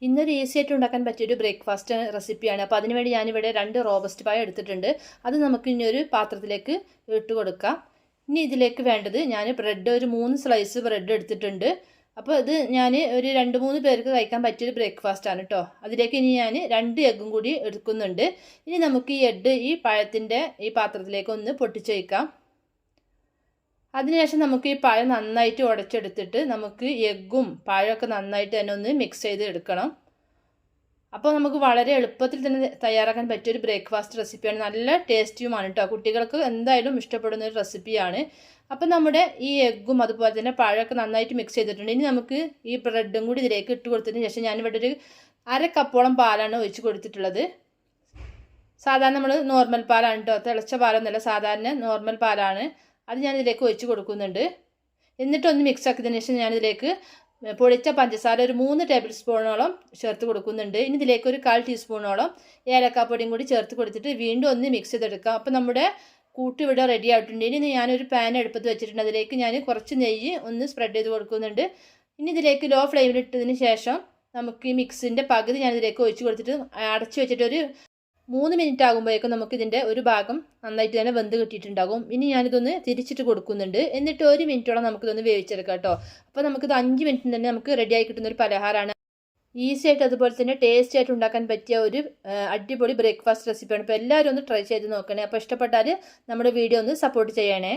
ഇന്നൊരു ഈസി ആയിട്ട് ഉണ്ടാക്കാൻ പറ്റിയൊരു ബ്രേക്ക്ഫാസ്റ്റ് റെസിപ്പിയാണ്. അപ്പോൾ അതിനുവേണ്ടി ഞാനിവിടെ 2 റോബസ്റ്റ് പഴം എടുത്തിട്ടുണ്ട്. അത് നമുക്ക് ഇനി ഒരു പാത്രത്തിലേക്ക് ഇട്ട് കൊടുക്കാം. ഇനി ഇതിലേക്ക് വേണ്ടത് ഞാൻ ബ്രെഡ് ഒരു 3 സ്ലൈസ് ബ്രെഡ് എടുത്തിട്ടുണ്ട്. അപ്പോൾ ഇത് ഞാൻ ഒരു 2-3 പേർക്ക് കഴിക്കാൻ പറ്റിയൊരു ബ്രേക്ക്ഫാസ്റ്റ് ആണ് കേട്ടോ. അതിലേക്ക് ഇനി ഞാൻ 2 എഗ്ഗും കൂടി എടുക്കുന്നുണ്ട്. ഇനി നമുക്ക് ഈ എഗ്ഗ് ഈ പഴത്തിൻ്റെ ഈ പാത്രത്തിലേക്ക് ഒന്ന് പൊട്ടിച്ച് വയ്ക്കാം. അതിനുശേഷം നമുക്ക് ഈ പഴം നന്നായിട്ട് ഉടച്ചെടുത്തിട്ട് നമുക്ക് എഗ്ഗും പഴമൊക്കെ നന്നായിട്ട് തന്നെ ഒന്ന് മിക്സ് ചെയ്ത് എടുക്കണം. അപ്പോൾ നമുക്ക് വളരെ എളുപ്പത്തിൽ തന്നെ തയ്യാറാക്കാൻ പറ്റിയൊരു ബ്രേക്ക്ഫാസ്റ്റ് റെസിപ്പിയാണ്. നല്ല ടേസ്റ്റിയുമാണ് കേട്ടോ. കുട്ടികൾക്ക് എന്തായാലും ഇഷ്ടപ്പെടുന്ന ഒരു റെസിപ്പിയാണ്. അപ്പോൾ നമ്മുടെ ഈ എഗ്ഗും അതുപോലെ തന്നെ പഴമൊക്കെ നന്നായിട്ട് മിക്സ് ചെയ്തിട്ടുണ്ട്. ഇനി നമുക്ക് ഈ ബ്രെഡും കൂടി ഇതിലേക്ക് ഇട്ട് കൊടുത്തതിന് ശേഷം ഞാനിവിടെ ഒരു 1/2 കപ്പോളം പാലാണ് ഒഴിച്ച് കൊടുത്തിട്ടുള്ളത്. സാധാരണ നമ്മൾ നോർമൽ പാലാണ് കേട്ടോ, തിളച്ച പാലൊന്നുമല്ല, സാധാരണ നോർമൽ പാലാണ്. അത് ഞാനിതിലേക്ക് ഒഴിച്ച് കൊടുക്കുന്നുണ്ട്. എന്നിട്ടൊന്ന് മിക്സ് ആക്കിയതിന് ശേഷം ഞാനിതിലേക്ക് പൊടിച്ച പഞ്ചസാര ഒരു 3 ടേബിൾ സ്പൂണോളം ചേർത്ത് കൊടുക്കുന്നുണ്ട്. ഇനി ഇതിലേക്ക് ഒരു 1/4 ടീസ്പൂണോളം ഏലക്കാപ്പൊടിയും കൂടി ചേർത്ത് കൊടുത്തിട്ട് വീണ്ടും ഒന്ന് മിക്സ് ചെയ്തെടുക്കാം. അപ്പോൾ നമ്മുടെ കൂട്ട് ഇവിടെ റെഡി ആയിട്ടുണ്ട്. ഇനി ഞാനൊരു പാൻ അടുപ്പത്ത് വെച്ചിട്ടുണ്ട്. അതിലേക്ക് ഞാൻ കുറച്ച് നെയ്യ് ഒന്ന് സ്പ്രെഡ് ചെയ്ത് കൊടുക്കുന്നുണ്ട്. ഇനി ഇതിലേക്ക് ലോ ഫ്ലെയിമിൽ ഇട്ടതിന് ശേഷം നമുക്ക് ഈ മിക്സിൻ്റെ പകുതി ഞാനിതിലേക്ക് ഒഴിച്ച് കൊടുത്തിട്ട് അടച്ച് വെച്ചിട്ട് ഒരു 3 മിനിറ്റ് ആകുമ്പോഴേക്കും നമുക്കിതിൻ്റെ ഒരു ഭാഗം നന്നായിട്ട് തന്നെ വെന്ത് കിട്ടിയിട്ടുണ്ടാകും. ഇനി ഞാനിതൊന്ന് തിരിച്ചിട്ട് കൊടുക്കുന്നുണ്ട്. എന്നിട്ട് 1 മിനിറ്റോളം നമുക്കിതൊന്ന് വേവിച്ചെടുക്കാം കേട്ടോ. അപ്പോൾ നമുക്കിത് 5 മിനിറ്റിന് തന്നെ നമുക്ക് റെഡിയായി കിട്ടുന്ന ഒരു പലഹാരമാണ്. ഈസി ആയിട്ട് അതുപോലെ തന്നെ ടേസ്റ്റി ആയിട്ട് ഉണ്ടാക്കാൻ പറ്റിയ ഒരു അടിപൊളി ബ്രേക്ക്ഫാസ്റ്റ് റെസിപ്പിയാണ്. അപ്പോൾ എല്ലാവരും ഒന്ന് ട്രൈ ചെയ്ത് നോക്കണേ. അപ്പോൾ ഇഷ്ടപ്പെട്ടാൽ നമ്മുടെ വീഡിയോ ഒന്ന് സപ്പോർട്ട് ചെയ്യണേ.